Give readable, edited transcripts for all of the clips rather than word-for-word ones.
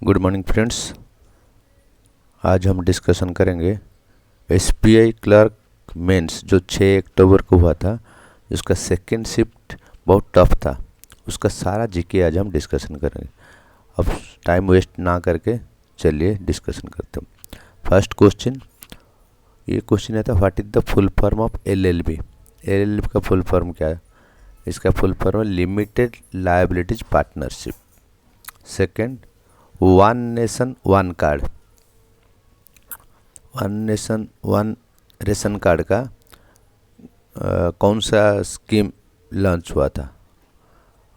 Good morning friends. आज हम discussion करेंगे एसबीआई क्लर्क मेंस जो 6 अक्टूबर को हुआ था, जिसका सेकेंड शिफ्ट बहुत टफ था। उसका सारा जीके आज हम डिस्कशन करेंगे। अब टाइम वेस्ट ना करके चलिए डिस्कशन करते हैं। फर्स्ट क्वेश्चन, ये क्वेश्चन है था what is the full form of LLB. LLB का फुल फॉर्म क्या है? इसका फुल फॉर्म है limited liabilities partnership. Second, one nation one card. One nation one ration card का कौन सा स्कीम लॉन्च हुआ था?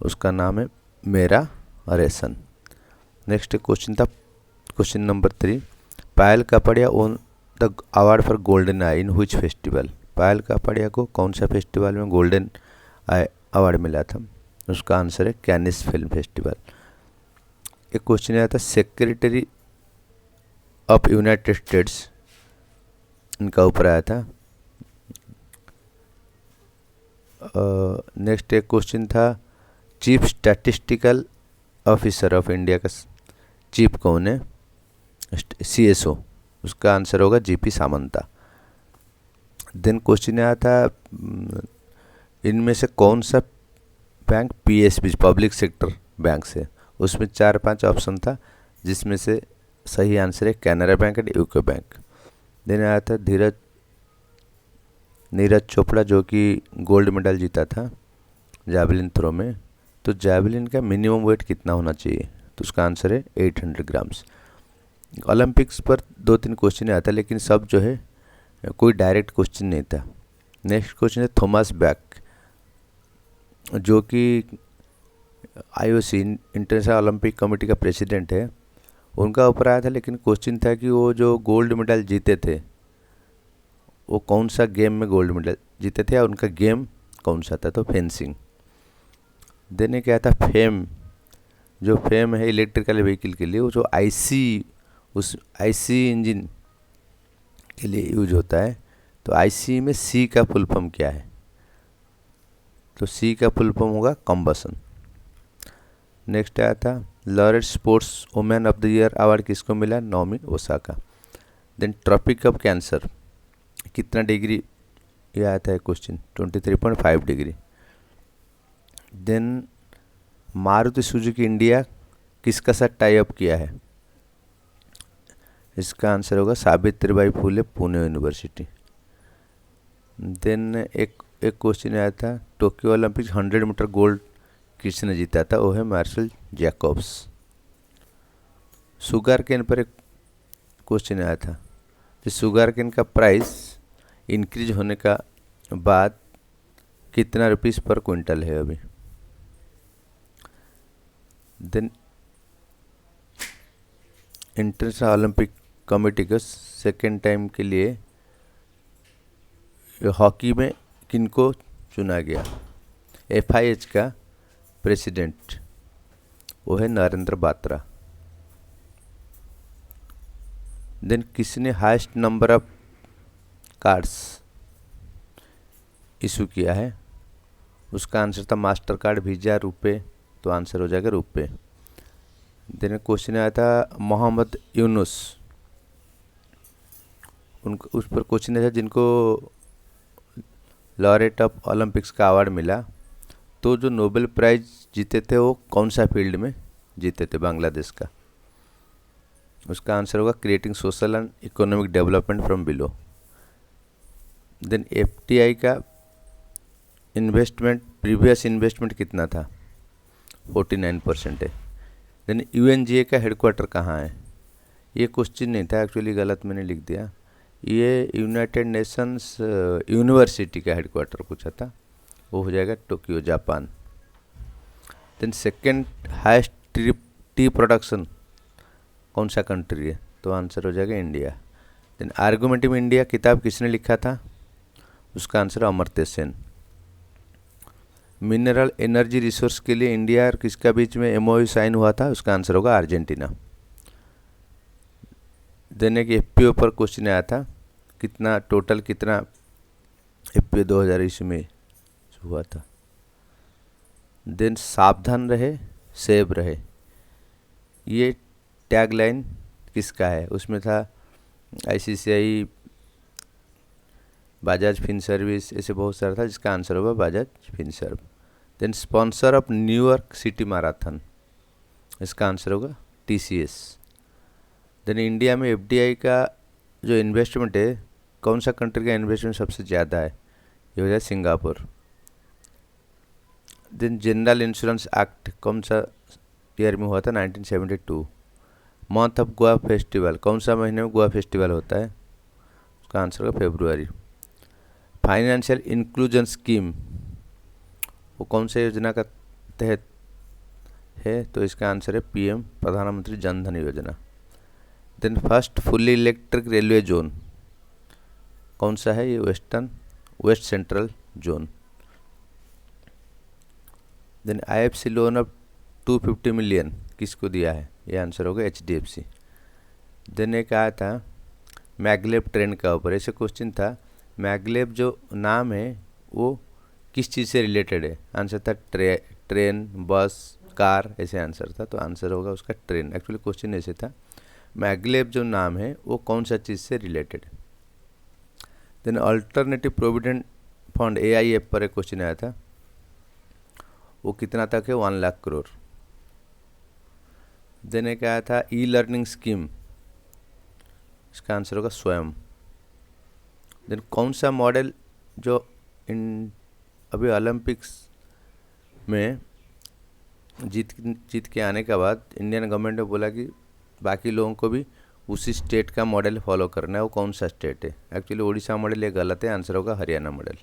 उसका नाम है मेरा रेशन। नेक्स्ट क्वेश्चन था question number 3, Payal Kapadia won the award for golden eye in which festival. Payal Kapadia को कौन सा फेस्टिवल में गोल्डन आई अवार्ड मिला था? उसका आंसर है कैनिस फिल्म फेस्टिवल। एक क्वेश्चन आया था सेक्रेटरी ऑफ यूनाइटेड स्टेट्स, इनका ऊपर आया था। नेक्स्ट एक क्वेश्चन था chief statistical officer of India का चीफ कौन है? सीएसओ। उसका आंसर होगा जीपी सामंता। देन क्वेश्चन आया था इनमें से कौन सा bank PSB public sector bank से? उसमें 4-5 ऑप्शन था, जिसमें से सही आंसर है Canara bank and UCO bank. Then आया था नीरज चोपड़ा जो कि गोल्ड मेडल जीता था जैवलिन थ्रो में। तो जैवलिन का मिनिमम वेट कितना होना चाहिए? तो उसका आंसर है 800 ग्राम्स। ओलंपिक्स पर 2-3 क्वेश्चन आया था, लेकिन सब जो है कोई डायरेक्ट क्वेश्चन नहीं था। नेक्स्ट क्वेश्चन है थॉमस बैक जो कि आईओसी इंटरनेशनल ओलंपिक कमेटी का प्रेसिडेंट है, उनका ऊपर आया था। लेकिन क्वेश्चन था कि वो जो गोल्ड मेडल जीते थे वो कौन सा गेम में गोल्ड मेडल जीते थे, या उनका गेम कौन सा था? तो फेंसिंग। देने क्या था फेम, जो फेम है इलेक्ट्रिकल व्हीकल के लिए, वो जो उस आईसी इंजन के लिए यूज होता है। तो आईसी में सी का फुल फॉर्म क्या है? तो सी का फुल फॉर्म होगा कंबसन। नेक्स्ट आया था laureate sports women of the year award किसको मिला? Naomi Osaka. Then tropic of cancer कितना डिग्री, ये आया था question 23.5 degree. Then Maruti Suzuki India किसका साथ टाई अप किया है? इसका आंसर होगा सावित्रीबाई फुले पुणे यूनिवर्सिटी। देन एक क्वेश्चन आया था टोक्यो ओलंपिक्स 100 मीटर गोल्ड किसने जीता था? वो है मार्शल जैकब्स। शुगर केन पर एक क्वेश्चन आया था कि शुगर केन का प्राइस इंक्रीज होने का बाद कितना रुपीस पर क्विंटल है अभी? देन इंटरनेशनल ओलंपिक कमेटी को सेकेंड टाइम के लिए हॉकी में किनको चुना गया? एफआईएच का प्रेसिडेंट वो है नरेंद्र बात्रा। देन किसने highest number of cards issue किया है? उसका आंसर था मास्टर कार्ड, वीजा, रुपए। तो आंसर हो जाएगा रुपए। देन क्वेश्चन आया था मोहम्मद यूनुस, उनको उस पर क्वेश्चन आया था जिनको लॉरेट ऑफ ओलंपिक्स का अवार्ड मिला। तो जो नोबेल प्राइज जीते थे वो कौन सा फील्ड में जीते थे बांग्लादेश का? उसका आंसर होगा creating social and economic development from below. Then FTI का इन्वेस्टमेंट प्रीवियस इन्वेस्टमेंट कितना था? 49% है। देन यूएनजीए का हेडक्वार्टर कहाँ है? ये क्वेश्चन नहीं था एक्चुअली, गलत मैंने लिख दिया। ये यूनाइटेड नेशंस यूनिवर्सिटी का हेडक्वार्टर पूछा था, वो हो जाएगा Tokyo Japan. Then second highest tea production कौन सा कंट्री है? तो आंसर हो जाएगा इंडिया। देन आर्गुमेंटिव इंडिया किताब किसने लिखा था? उसका answer Amartya Sen. Mineral energy resource के लिए इंडिया और किसका बीच में एमओयू साइन हुआ था? उसका आंसर होगा अर्जेंटीना। देन एक एफपीओ पर क्वेश्चन आया था कितना टोटल कितना एफपीओ 2020 में हुआ था? देन सावधान रहे सेब रहे, ये टैग लाइन किसका है, उसमें था ICICI, बजाज फिनसर्विस, ऐसे बहुत सारा था जिसका आंसर होगा Bajaj Finserv. Then sponsor of New York city marathon, इसका आंसर होगा TCS। देन इंडिया में FDI का जो इन्वेस्टमेंट है, कौन सा कंट्री का इन्वेस्टमेंट सबसे ज़्यादा है, ये हो जाए Singapore. Then general insurance act कौन सा ईयर में हुआ था, 1972। मंथ ऑफ गोवा फेस्टिवल, कौन सा महीने में गोवा फेस्टिवल होता है, उसका आंसर होगा फरवरी। फाइनेंशियल इंक्लूजन स्कीम वो कौन से योजना का तहत है, तो इसका आंसर है PM प्रधानमंत्री Jan Dhan Yojana. Then first fully electric railway zone कौन सा है, ये west central zone. Then IFC loan of 250 million किसको दिया है, ये आंसर होगा HDFC। देन एक आया था मैगलेब ट्रेन का ऊपर, ऐसे क्वेश्चन था मैगलेब जो नाम है वो किस चीज़ से रिलेटेड है, आंसर था ट्रेन, बस, कार, ऐसे आंसर था, तो आंसर होगा उसका ट्रेन। एक्चुअली क्वेश्चन ऐसे था मैगलेब जो नाम है वो कौन सा चीज़ से रिलेटेड है। Then alternative provident fund AIF पर एक क्वेश्चन आया था, वो कितना तक है, 1 लाख करोड़। देन एक आया था E-लर्निंग स्कीम, इसका आंसर होगा स्वयं। देन कौन सा मॉडल जो अभी ओलंपिक्स में जीत के आने के बाद इंडियन गवर्नमेंट ने बोला कि बाकी लोगों को भी उसी स्टेट का मॉडल फॉलो करना है, वो कौन सा स्टेट है। एक्चुअली उड़ीसा मॉडल ये गलत है, आंसर होगा हरियाणा मॉडल,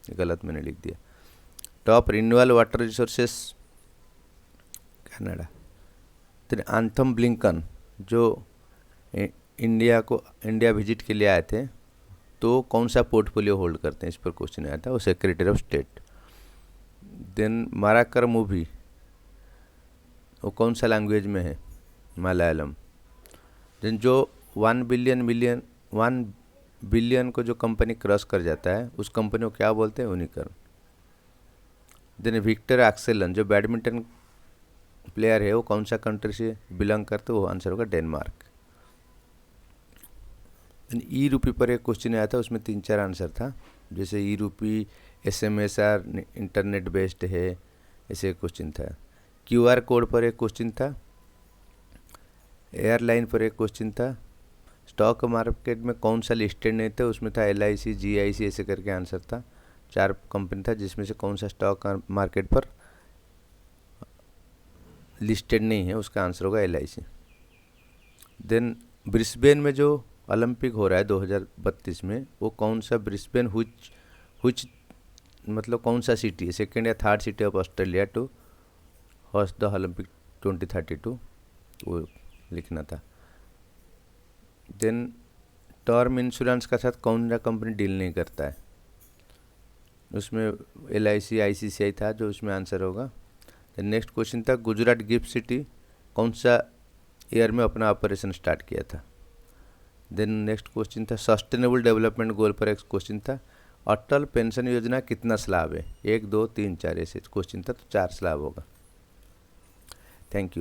ये गलत मैंने लिख दिया। Top renewable water resources Canada. फिर एंथम ब्लिंकन जो इंडिया विजिट के लिए आए थे, तो कौन सा पोर्टफोलियो होल्ड करते हैं, इस पर क्वेश्चन आया था, वो secretary of state. Then Marakkar movie वो कौन सा लैंग्वेज में है, मलयालम। देन जो 1 बिलियन को जो कंपनी क्रॉस कर जाता है उस कंपनी को क्या बोलते हैं, यूनिकॉर्न। देन विक्टर एक्सेलन जो बैडमिंटन प्लेयर है वो कौन सा कंट्री से बिलोंग करते, वो आंसर होगा डेनमार्क। E-रूपी पर एक क्वेश्चन आया था, उसमें 3-4 आंसर था, जैसे E-रूपी SMSR इंटरनेट बेस्ड है, ऐसे क्वेश्चन था। QR कोड पर एक क्वेश्चन था, एयरलाइन पर एक क्वेश्चन था, स्टॉक मार्केट में कौन सा लिस्टेड नहीं था, उसमें था LIC, GIC, ऐसे करके आंसर था। 4 कंपनी था जिसमें से कौन सा स्टॉक मार्केट पर लिस्टेड नहीं है, उसका आंसर होगा LIC। देन ब्रिस्बेन में जो ओलंपिक हो रहा है 2032 में, वो कौन सा ब्रिस्बेन हुच मतलब कौन सा सिटी है, सेकेंड या third city of Australia to host the Olympic 2032, वो लिखना था। देन टर्म इंश्योरेंस का साथ कौन सा कंपनी डील नहीं करता है, उसमें LIC, ICICI था, जो उसमें आंसर होगा। देन नेक्स्ट क्वेश्चन था गुजरात गिफ्ट सिटी कौन सा ईयर में अपना ऑपरेशन स्टार्ट किया था। देन नेक्स्ट क्वेश्चन था सस्टेनेबल डेवलपमेंट गोल पर एक क्वेश्चन था, अटल पेंशन योजना कितना स्लैब है, 1, 2, 3, 4 ऐसे क्वेश्चन था, तो 4 स्लैब होगा। Thank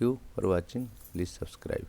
you for watching, please subscribe.